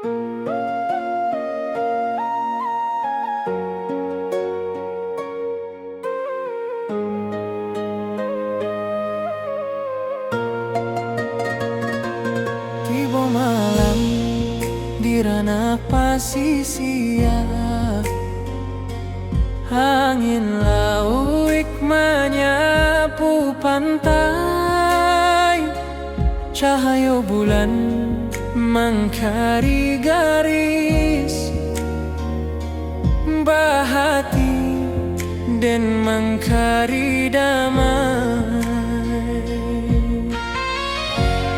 Tiba malam di ranah pasisia, angin lauik menyapu pantai, cahaya bulan mengkari garis bahati dan mengkari damai.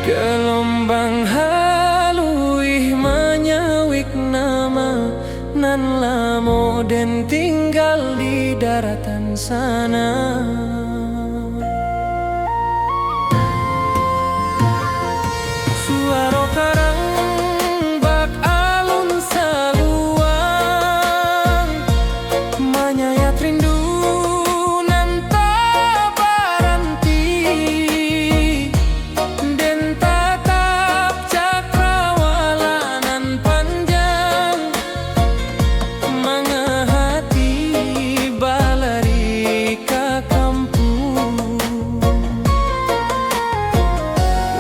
Gelombang haluih menyawik nama nan lamo dan tinggal di daratan sana. Suara karang bak alun saluang menyayat rindu nan tak berhenti, dan tatap cakrawala nan panjang mengahati balari ka kampung.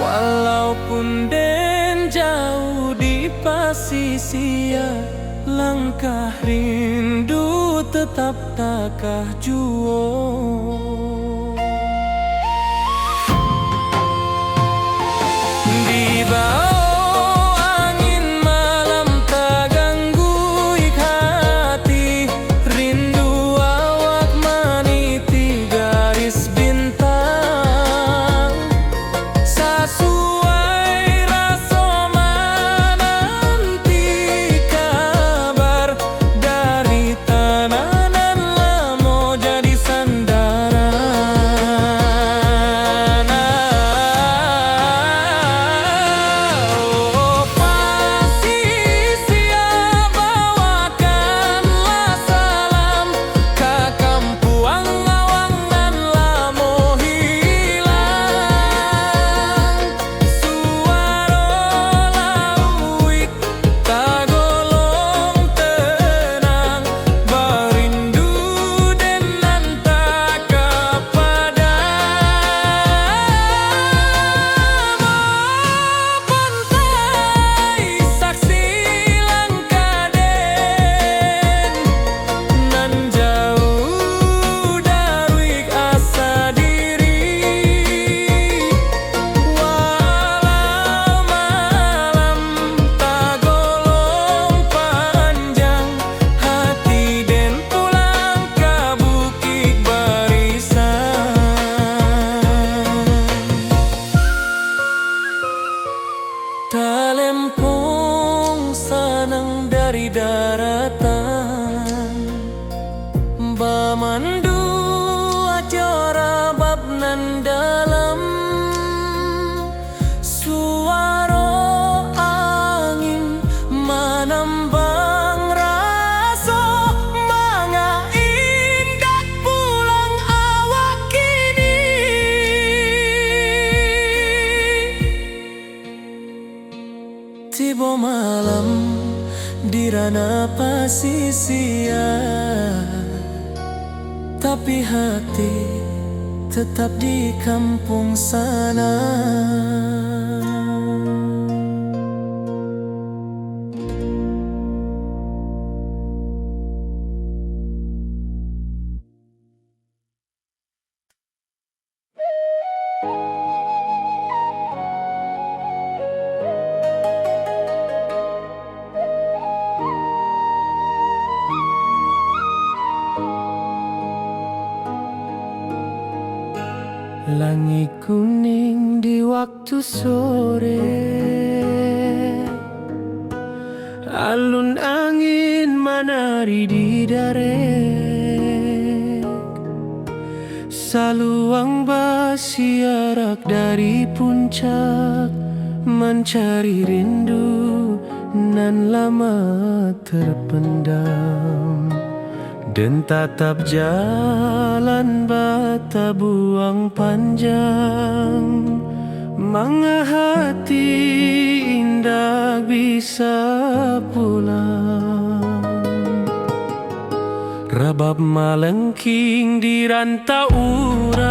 Walaupun den jauh di pasisia, langkah rindu tetap takah juo. Di bawah angin malam tak ganggu hati, rindu awak meniti garis bintang. Sesuai rasa menanti kabar dari tanah nan lamo jadi sandaran. Oh, pasisia bawakanlah salam ke kampuang awang nan lamo hilang. Suara lauik tagolong tenang, berindu dan nantak pantai saksi langkah den nan jauh dari asa diri. Walau malam tagolong panjang, hati den pulang ke bukit barisan. Talempong sanang dari daratan, bamandu acara bab nan dalam. Suara angin menambang rasa manga indah pulang awak kini. Tiba malam di ranah pasisia, tapi hati tetap di kampung sana. Langit kuning di waktu sore, alun angin menari di darek, saluang basiarak dari puncak, mencari rindu nan lama terpendam. Dan tatap jalan bata buang panjang, mengahati indah bisa pulang. Rabab malengking di rantau urang,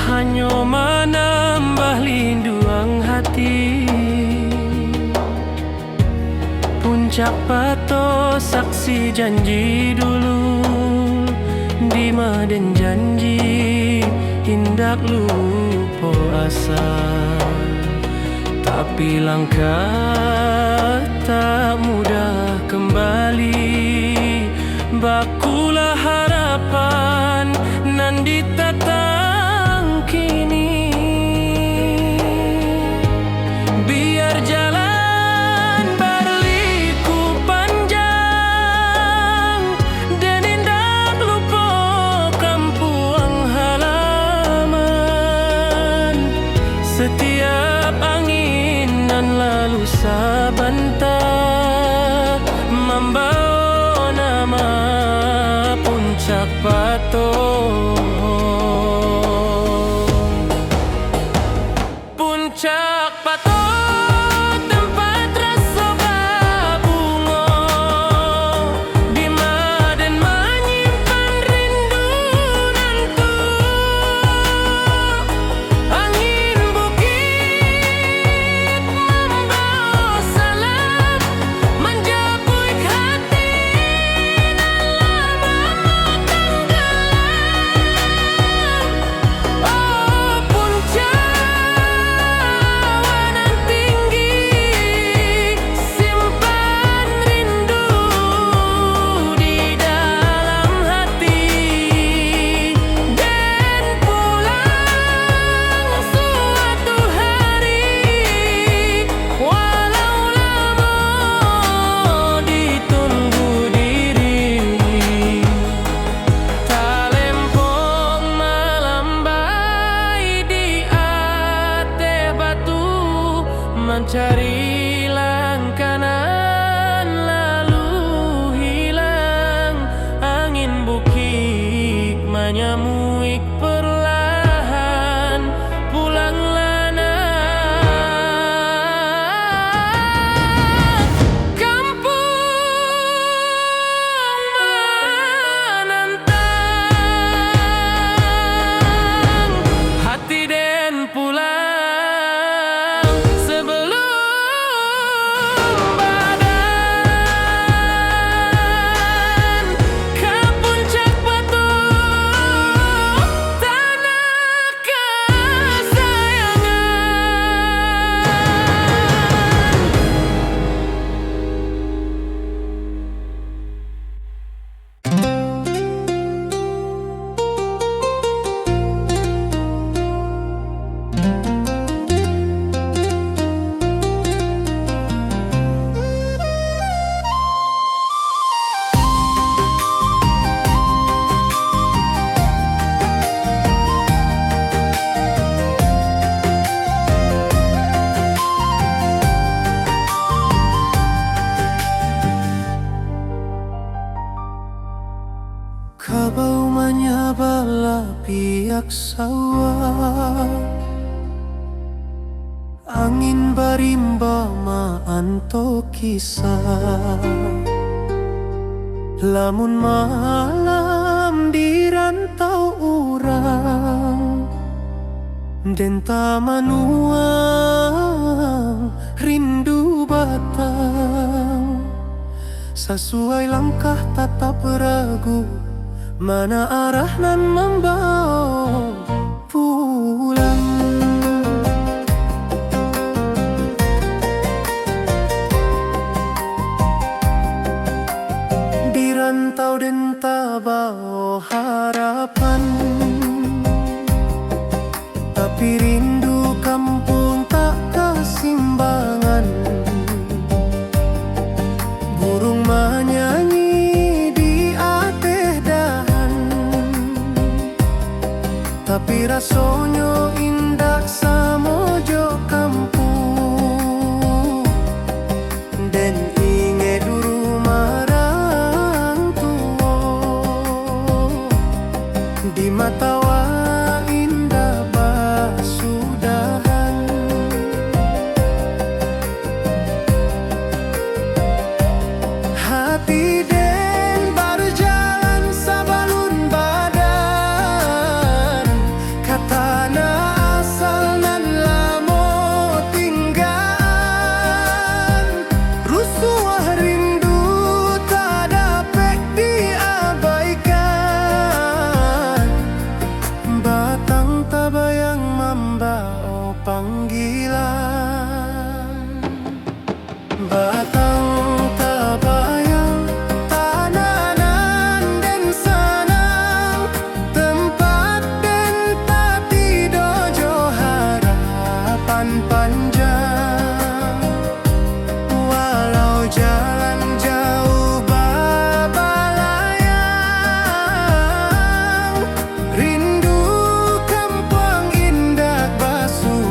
hanya menambah linduang hati. Puncak pato saksi janji dulu, di maden janji hindak lupa asa. Tapi langkah tak mudah kembali, bakulah harapan nan ditatang kini. Biar jalan berliku panjang, dan indak lupa kampung halaman. Setiap angin nan lalu sabanta, membawa nama Puncak Pato. Puncak Pato, tempat rasa bunga, di maden menyimpan rindu nantu. Angin bukit membawa salam, menjapui hati nan lama tenggelam. Oh puncak awan tinggi, simpan rindu di dalam hati, dan pulang suatu hari, walau lama ditunggu diri. Talempong malam bayi di ate batu, mencari langkanan lalu hilang. Angin bukit menyamuik perlahan, pulanglah nak kampung menantang. Hati den pulang sebelum badan, ke Puncak Batu, tanah kesayangan. Kabau menyabala pihak sawah, angin barimba maanto kisah. Lamun malam di rantau urang, denta manuang rindu batang. Sesuai langkah tatap ragu, mana arah nan membawa pulang. Di rantau denta bawa harapan, tapi rindu kampung tak kesimbangan. Burung menyanyi di ateh dahan, tapi rasanya indah samojo kampung. Dan inge dulu marang tuo, di mata wa indah basudahan. panggilan. Batang tabayang tananan den sanang, tempat den tati dojo harapan panjang. Walau jalan jauh babalayang, rindu kampung indah basudahan.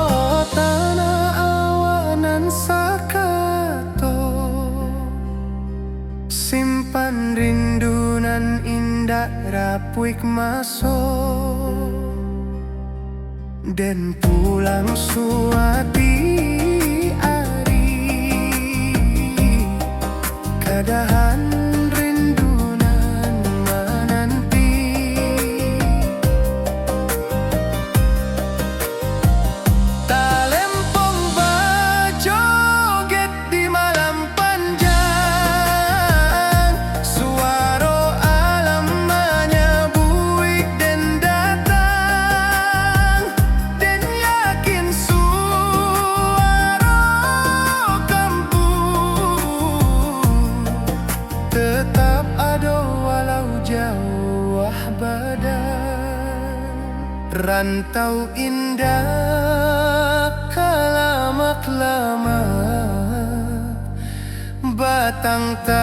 Oh, tanah awanan sakato, simpan rindunan indah rapuik masuk, dan pulang suati ari, kadahan rindunan menanti. Talempong bajoget di malam panjang, suaro alam menyebuik dan datang, dan yakin suaro kampung tetap ada walau jauh badan. Rantau indah kalamak lama, batang tabayang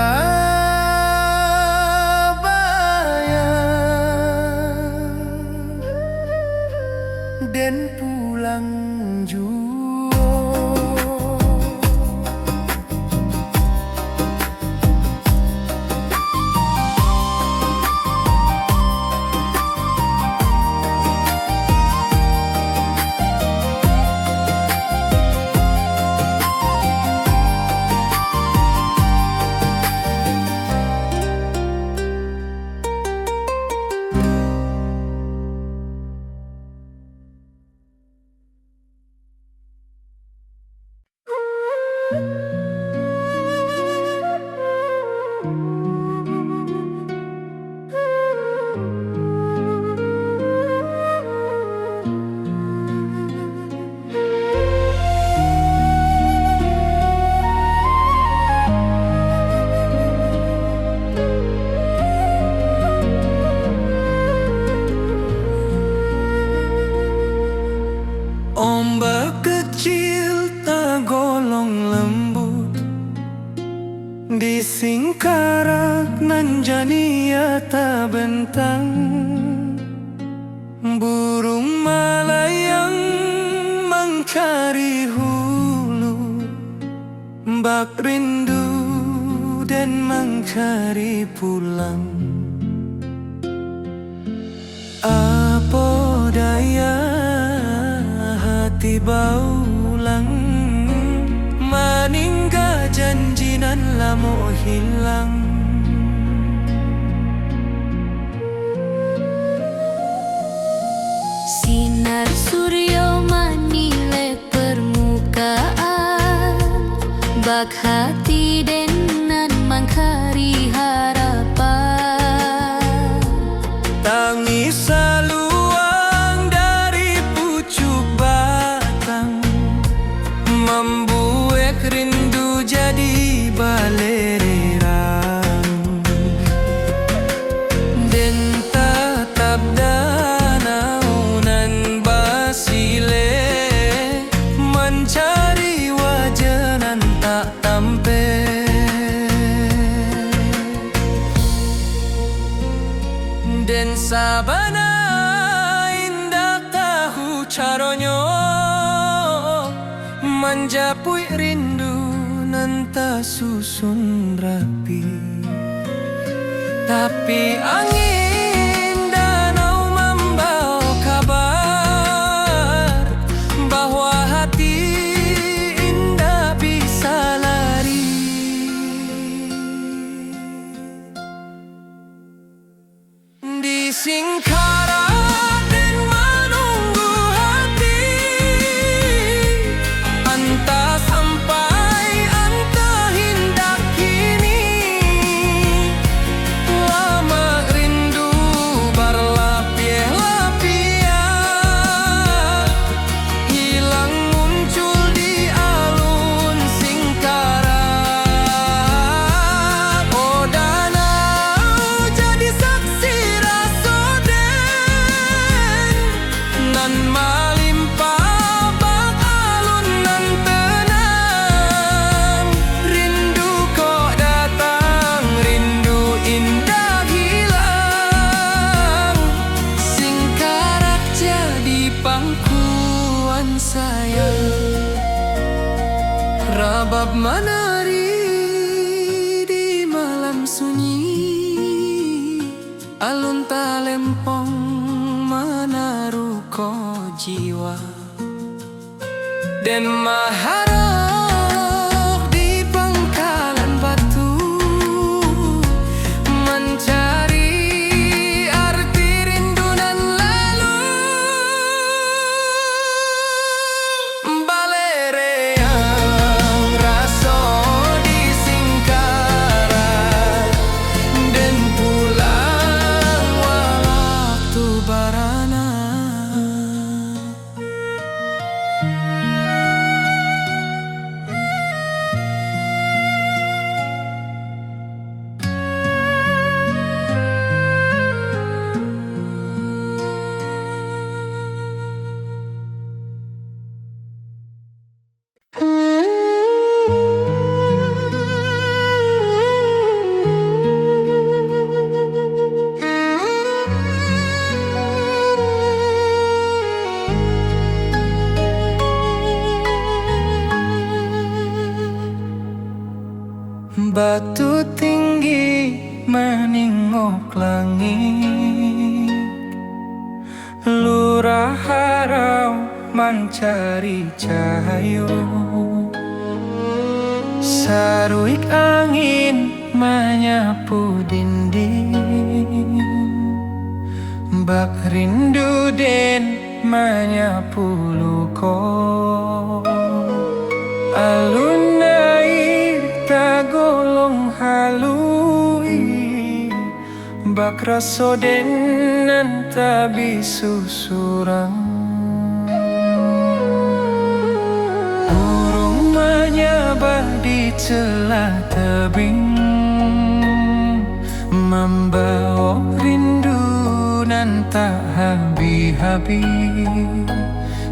dan pulang juo. Ombak kecil tak golong lembut, di singkarak nan jania tak bentang. Burung malayang mencari hulu, bak rindu dan mencari pulang. Apa daya hati baulang, meninggal janji nan lamo hilang. Sinar surya manile permukaan, bak hati denan mangkari harapan. Tangis saluang dari pucuk batang, membuat rindu jadi balererang. Dan tatap danau nan basile, mencari wajah nan tak tampe. Dan sabana indah tahu caronyo, menjapui rindu nan tak susun rapi. Tapi angin danau membawa kabar bahwa hati indah bisa lari. Di singkarak dan menunggu hati, entah sampai entah hendak kini. Den maharok di pangkalan batu, mencari arti rindu nan lalu. Balereang raso di Singkaran, den pulang waktu barana. Batu tinggi meningok langit, lurah harau mencari cahayu. Saruik angin menyapu dinding, bak rindu den menyapu luko. Alun air tagolong halui, bak raso den nan tabi susurang. Burung menyabah di celah tebing, membawa rindu nan tak habis-habis.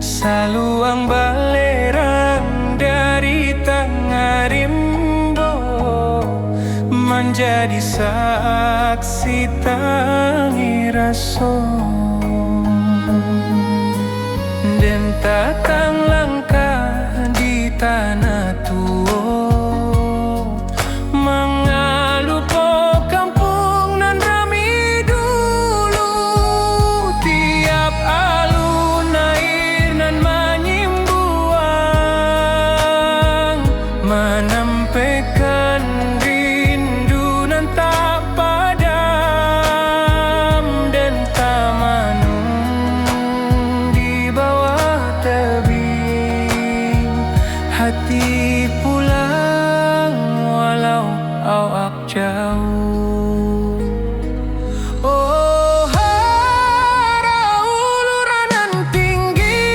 Saluang balerang dari tengah rimbo, menjadi saksi tangi raso. Den tatang langkah di tanah tua, mengalupo kampung nan rami dulu. Tiap alun air nan menyimbuang, menampaikan rindu nan tak padam. Dan tamanung di bawah tebing, hati pulang walau awak jauh. Oh, harau uluran tinggi,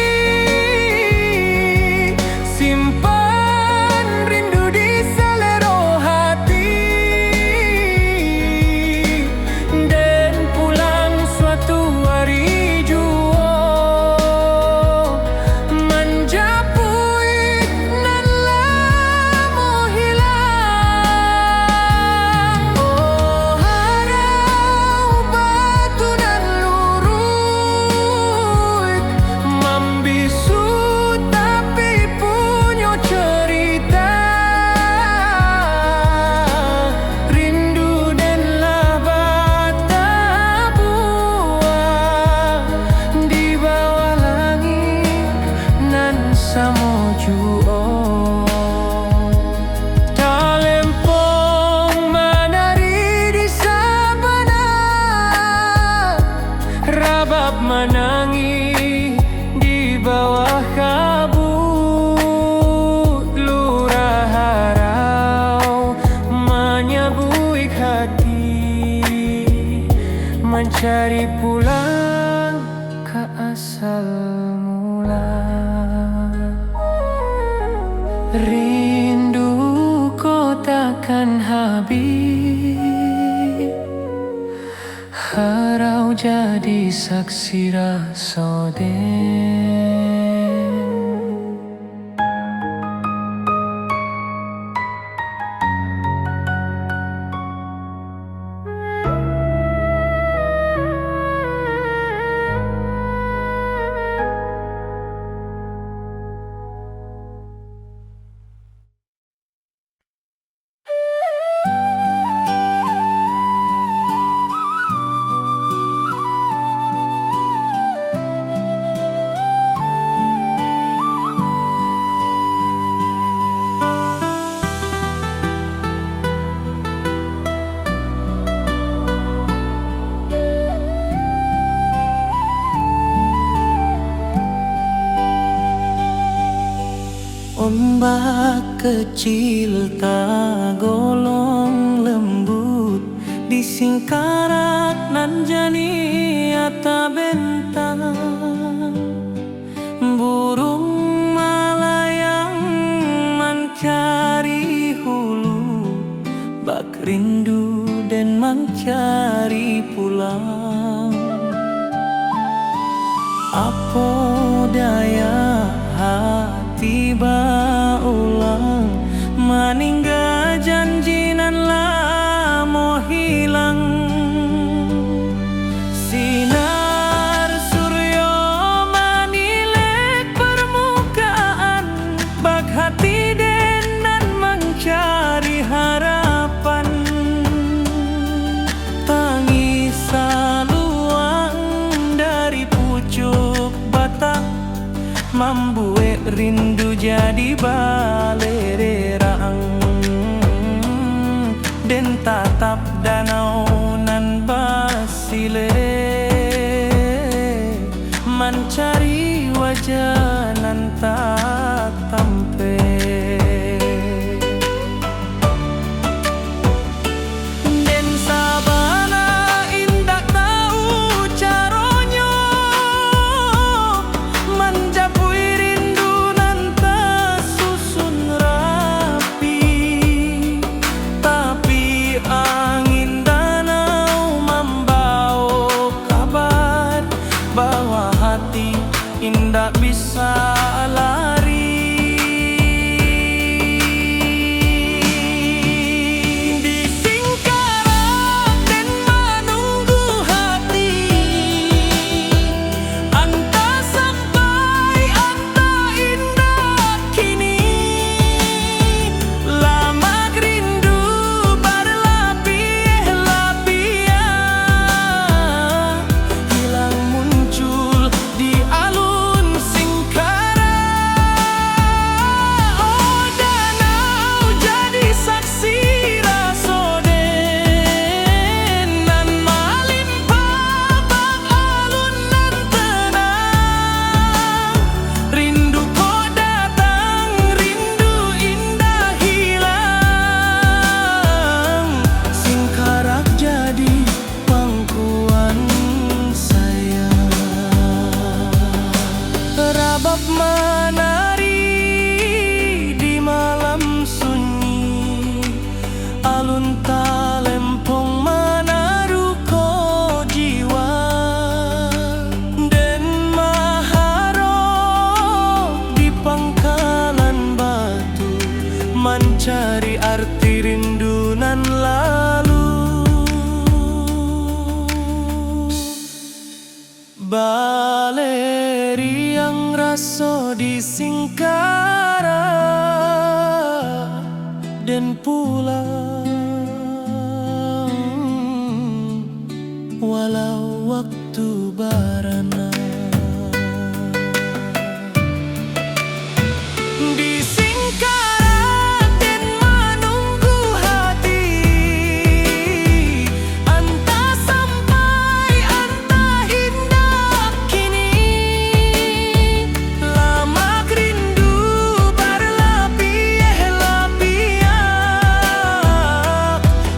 simpan rindu di selero hati. Dan pulang suatu hari jua, menjapui nan lamo hilang. Oh, harau batu nan lurut, membisu tapi punya cerita. Rindu dan lah bata buah di bawah langit nan samojuo. Talempong menari di sabana, rabab menangi di bawah kabut. Lurah harau menyabuik hati, mencari pulang ke asal mula. Rindu ko takkan habis, harau jadi saksi rasa den. Simbah kecil tak golong lembut di singkarak nan jani ata bentang. Burung malayang mencari hulu, bak rindu dan mencari pulang. Apa daya hati baulang, meninggal janji nan lamo hilang. Sinar suryo manilek permukaan, bak hati den nan mencari harapan. Tangis saluang dari pucuk batang, membuat rindu jadi balererang. Den tatap danau nan basile, mencari wajah nan tak tampe. Den sabana indak tahu caronyo, menjapui rindu nan tersusun rapi. Tapi angin danau membawa kabar bahwa hati indak bisa lari. Di singkarak dan menunggu hati, anta sampai anta indah kini. Lama rindu berlapis-lapis, hilang muncul di alun singkarak. Oh, danau jadi saksi rasoden nan malimpah bak alun nan tenang. Rindu kau datang, rindu indah hilang. Singkarak jadi pangkuan sayang. Rabab menari di malam sunyi, alun talempong menaruh ko jiwa. Dan maharo di pangkalan batu, mencari arti rindu nan lalu. Baleri yang raso di singkarak dan pulang, walau waktu barana. Di singkarak dan menunggu hati, anta sampai anta indah kini. Lama rindu berlapis-lapis,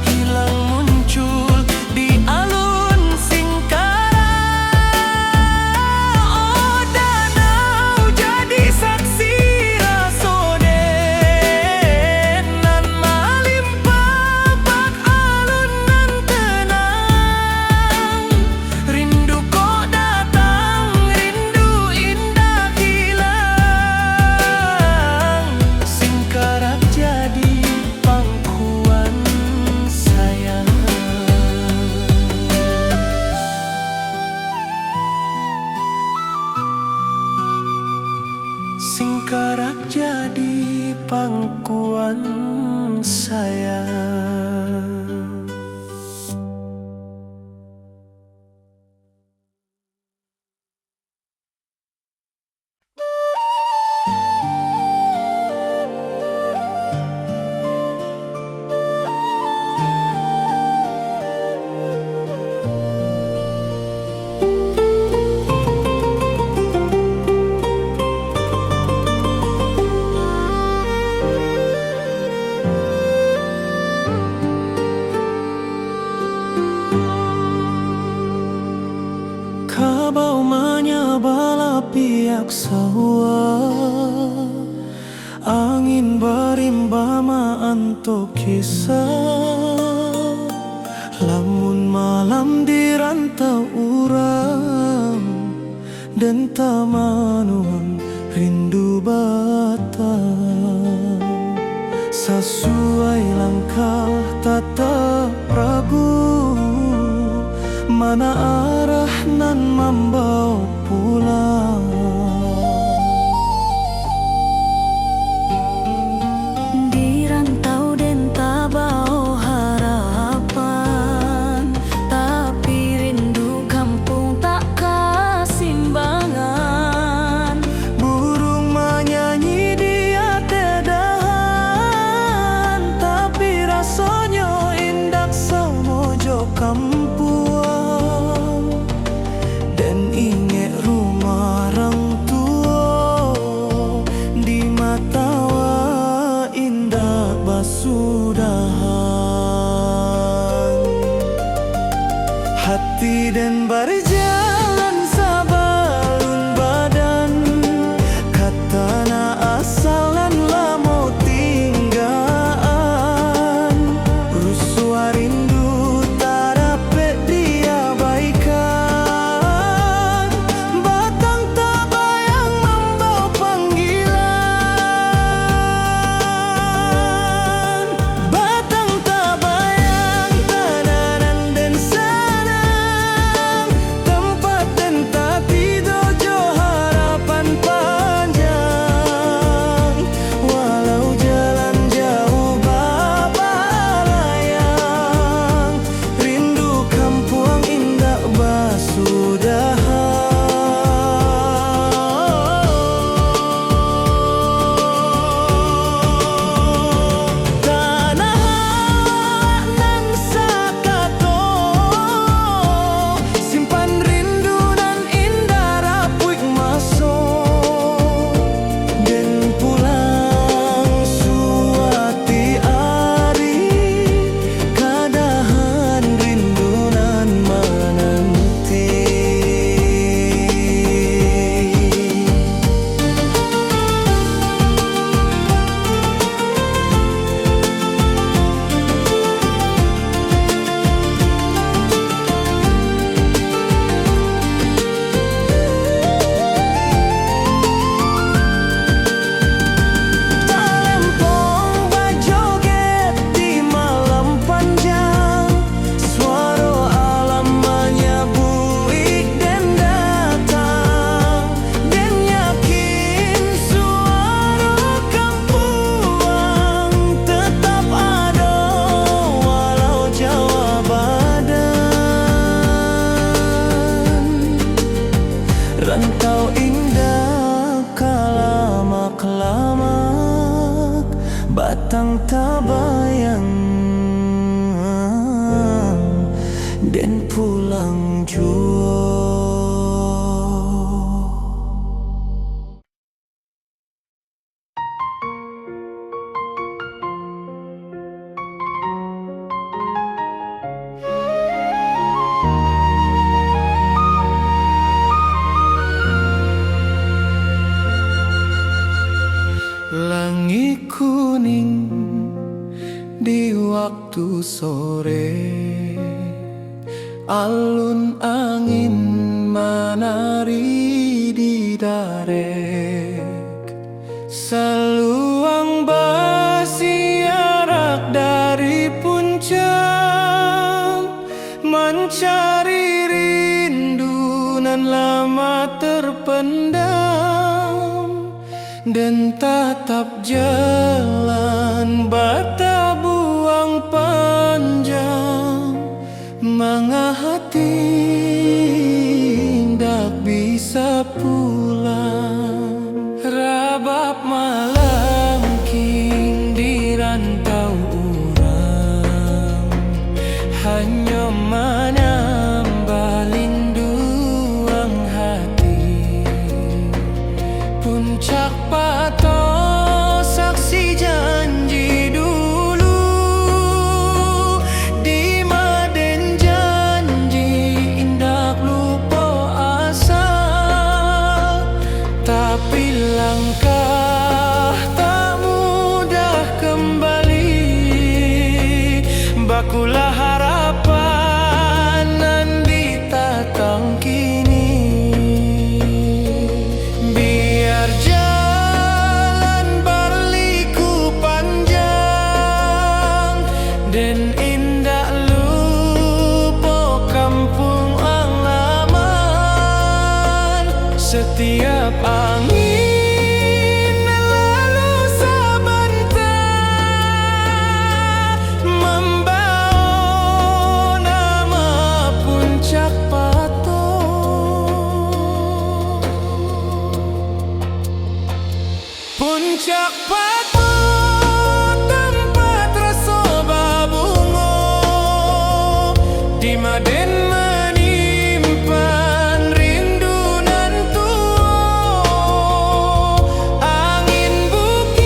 hilang muncul di alun singkarak. bayak sawa, angin barimbama anto kisah. Lamun malam di rantau urang dan tamanuang rindu bata. Sesuai langkah tata Prabu, mana arah nan membawa pulang. Di rantau den tabao harapan, tapi rindu kampung tak kasimbangan. Burung menyanyi di atedahan, tapi rasanya indak samojo kampuang. Dan inget rumah orang tua, di matawa indah basudahan. Hati dan berjalan sabalun badan, katana asalan lamo tinggaan. Rusua rindu tak dapat diabaikan, batang tabayang membawa panggilan. Batang tabayang tananan dan sanang, tempat dan tati dojo harapan panjang. Walau jalan jauh babalayang, rindu kampuang indah basudahan. Tanah nan sakato, simpan rindu nan indah rapuik maso. Dan pulang suati ari, kadahan rindu nan menanti. Talempong bajoget di malam panjang, suara alam menyabui dan datang. Dan yakin suara kampuang tetap ada, walau jauh badan. Rantau indah kalamak-lamak, batang tabayang dan pulang jua. Langit kuning di waktu sore, alun angin menari di darek. Seluang bersiarak dari puncak, mencari rindu nan lama terpendam. Dan tatap jalan bata buang panjang, mengahati ndak bisa pulang. Rabab malam king di rantau urang, hanya menambah linduang hati. Puncak pato saksi janji dua, pula harapan nan ditatang kini. Biar jalan berliku panjang dan indah lupa kampung halaman. Setiap angin lalu sebentar membawa nama Puncak Patung. Puncak Patung tempat rasa babungo di Maden menyimpan rindu nan tua. Angin bukit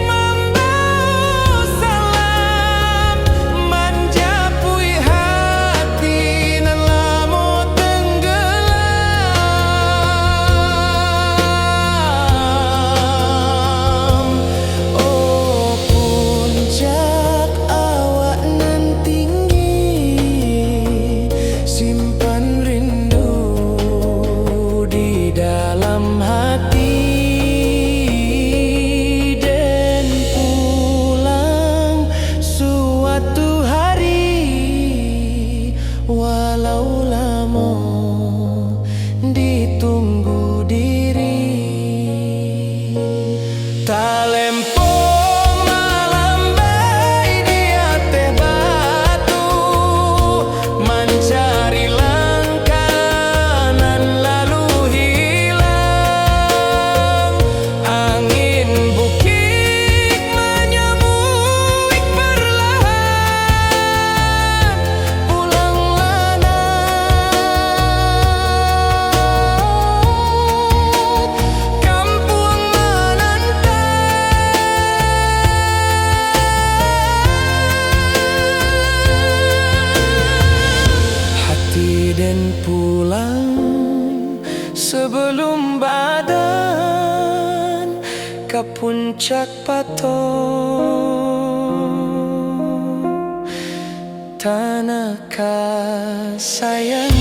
membawa salam menjapui hati nan lamo tenggelam. Oh puncak awak nan tinggi, simpan rindu di dalam hati dan pulang suatu hari walau lama ditunggu diri. Talempo malambai di atas batu mencari langkanan lalu hilang. Angin bukit menyambut perlahan pulanglah nak kampung menanti. Hati dan pulang sebelum badan ke Puncak Patung, tanah kesayangan.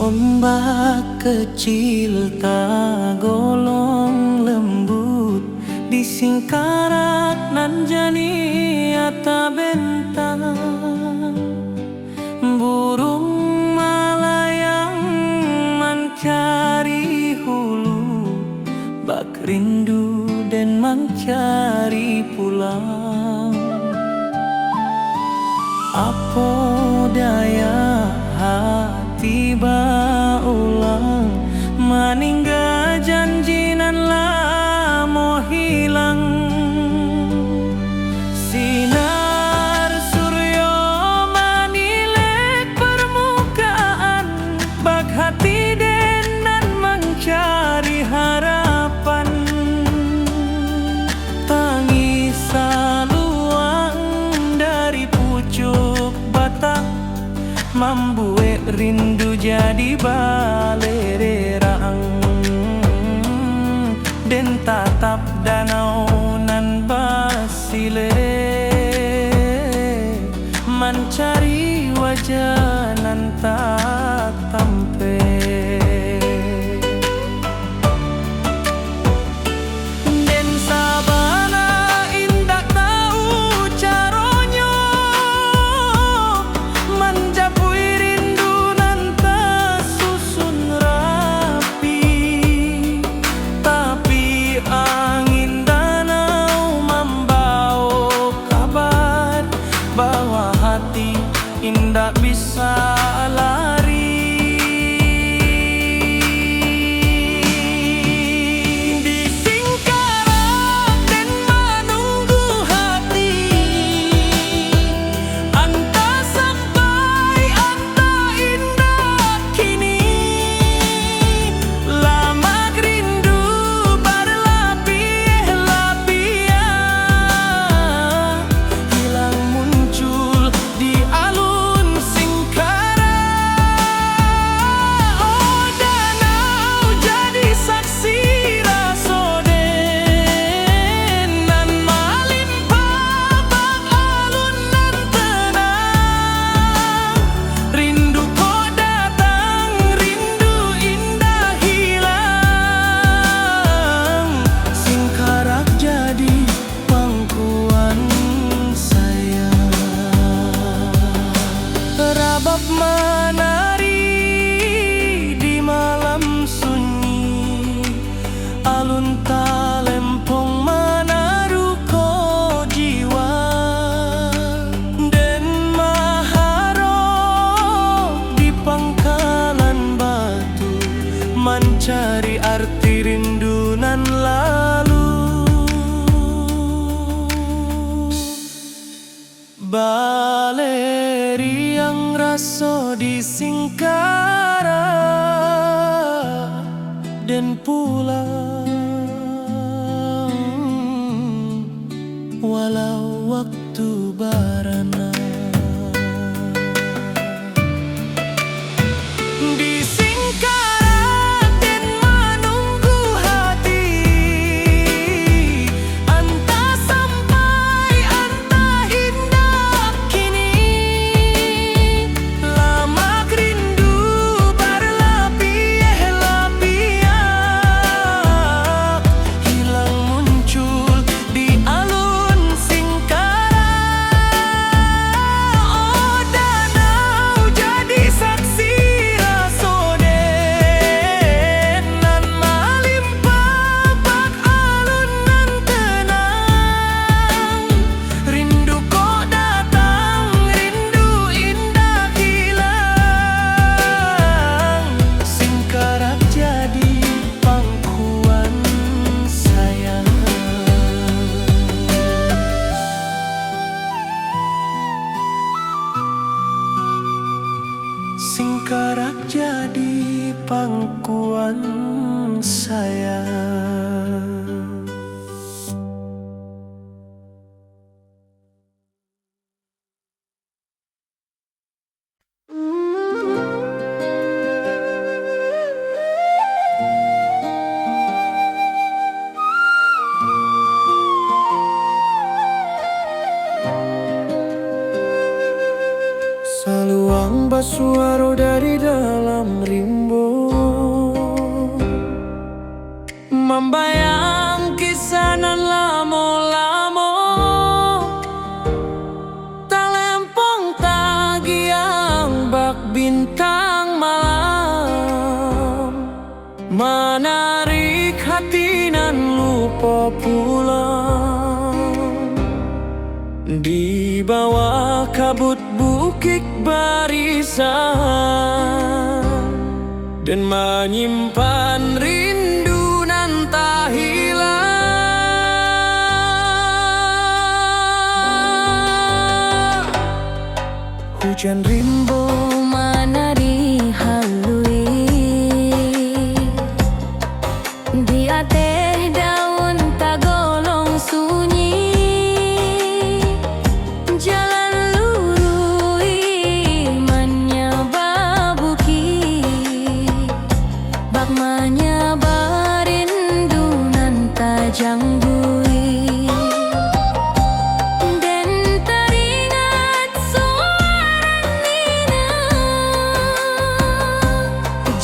Ombak kecil tagolong lembut di singkarak nan jani ata bentang. Burung malayang mencari hulu, bak rindu dan mencari pulang. Apa daya hati baulang meninggal janji nan lamo hilang. Sinar suryo menilek permukaan, bak hati den nan mencari harapan. Tangis saluang dari pucuk batang membuat rindu jadi balererang. Den tatap danau nan basile mencari wajah nan tak tampe. Den sabana indak tahu caronyo menjapui rindu nan tersusun rapi. Tapi angin dan walau waktu barana. Di Singkaratin menunggu hati, entah sampai entah indah kini. Lama rindu berlapis-lapis, hilang muncul di alun Singkara. Oh, danau jadi saksi rasoden, nan malimpah bak alun nan tenang. Rindu kok datang, rindu indah hilang. Singkarak jadi pangkuan sayang. Singkarak jadi pangkuan sayang. Saluang basuaro dari dalam rimbo, membayang kisanan lamo-lamo, talempong tagiang bak bintang malam, menarik hati nan lupa pulang. Di bawah kabut bukit barisan, dan menyimpan rindu nan tak hilang. Hujan rimbo Manari halui di ateh daun tagolong sunyi. Jalan lurui manya babuki, bak manya barindu nan tajang bui. Den teringat suara Nina,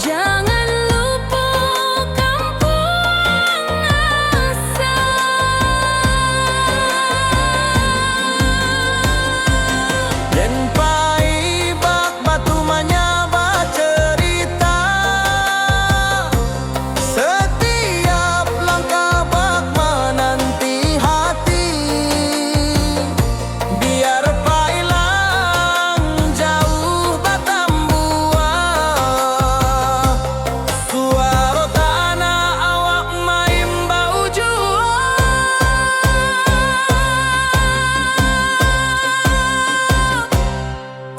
jangan lupa kampung asal. Den pai bak batu menyaba cerita, setiap langkah bak menanti hati. Biar pailang jauh batambua, suara tanah awak main bau jua.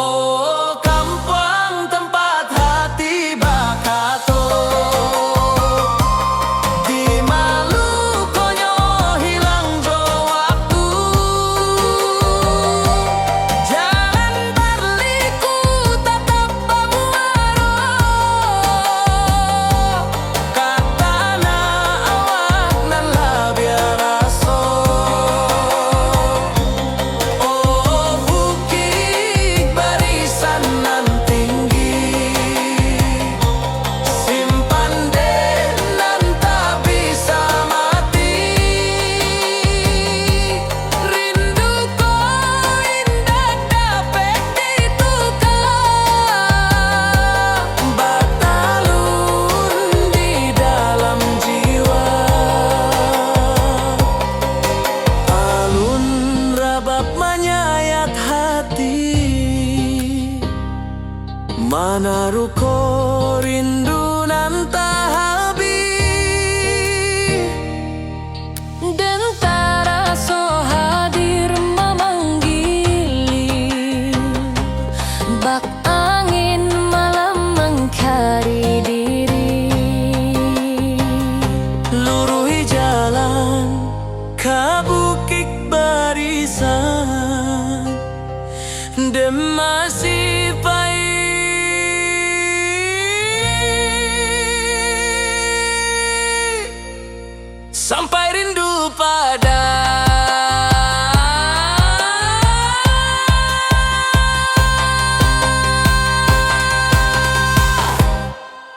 Oh, kampung tempat hati bakato, di Malukonyo hilang jo waktu. Jalan berliku tetap bamuaro, katana awak nan labiar raso. Oh, bukit barisan nan tinggi, simpan den nan tak bisa mati. Rindu ko indah dapat ditukar, batalun di dalam jiwa. Alun rabab menyayat hati, manaruko rindu nan tak habis. Dan taraso hadir memanggil, bak angin malam mengkari diri. Luruhi jalan ke bukit barisan. masih pahit sampai rindu pada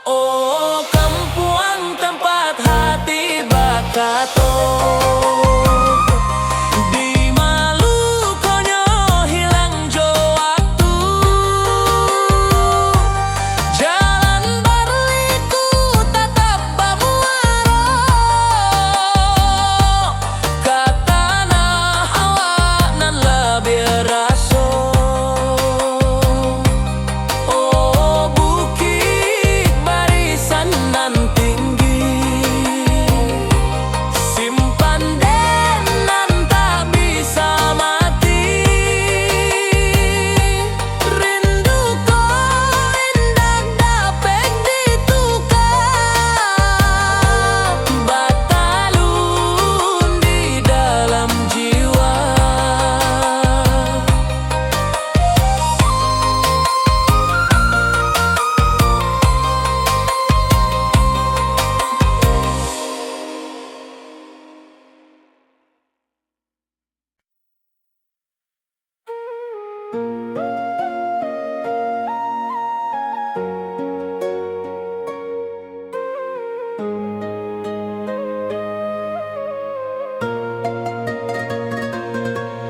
oh kampuang tempat hati bakato.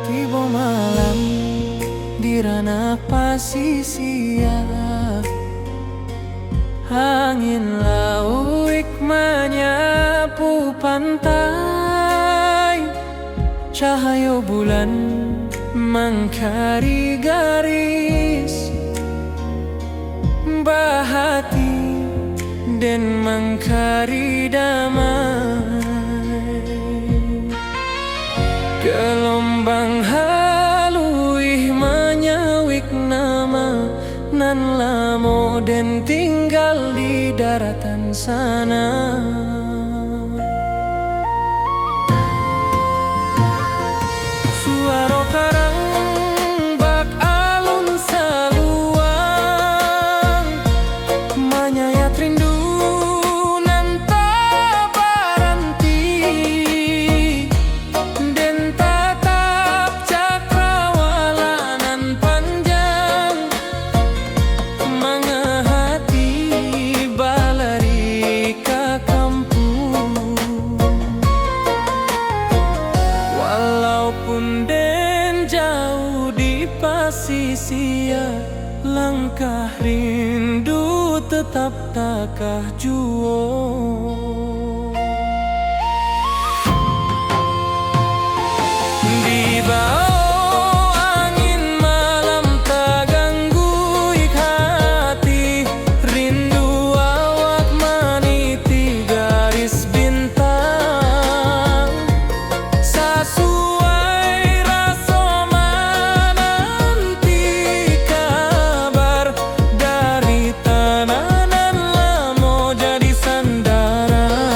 Tiba malam di ranah pasisia, angin lauik menyapu pantai, cahaya bulan mengkari garis bahati dan mengkari damai. Gelombang haluih menyawik nama nan lamo dan tinggal di daratan sana. Suara karang bak alun saluang menyayat rindu nan tak berhenti. Pasisia langkah rindu tetap takah juo. Di bawah angin malam tak ganggu hati, rindu awak meniti garis bintang. Sesuai rasa menanti kabar dari tanah nan lamo jadi sandaran.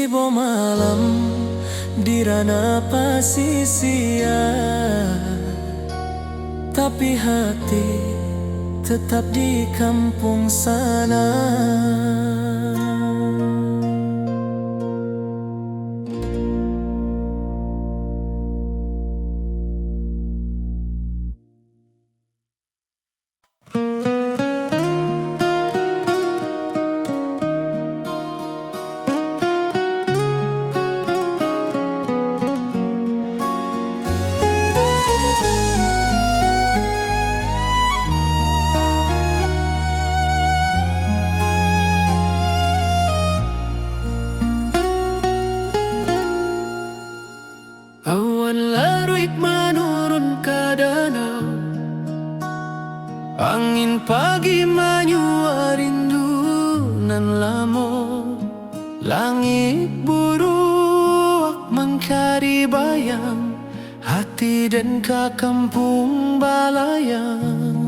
tiba malam di ranah pasisian, tapi hati tetap di kampung sana. Awan larut menurun ke danau, angin pagi menyua rindu nan lamo. Langit buruk mengkari bayang, hati dan ke kampung balayang.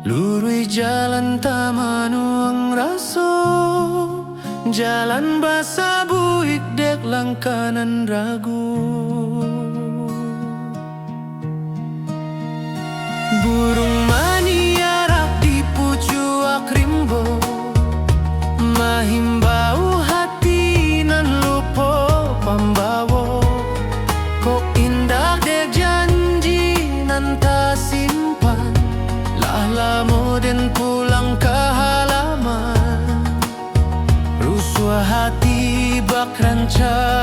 Lurui jalan tamanuang raso, jalan basah buik dek langkanan ragu. Burung maniarak di pucuak rimbo, mahimbau hati nan lupo pambawo. Kok indah dek janji nan tak simpan, lamo den pulang ke halaman. Rusua hati bak ranca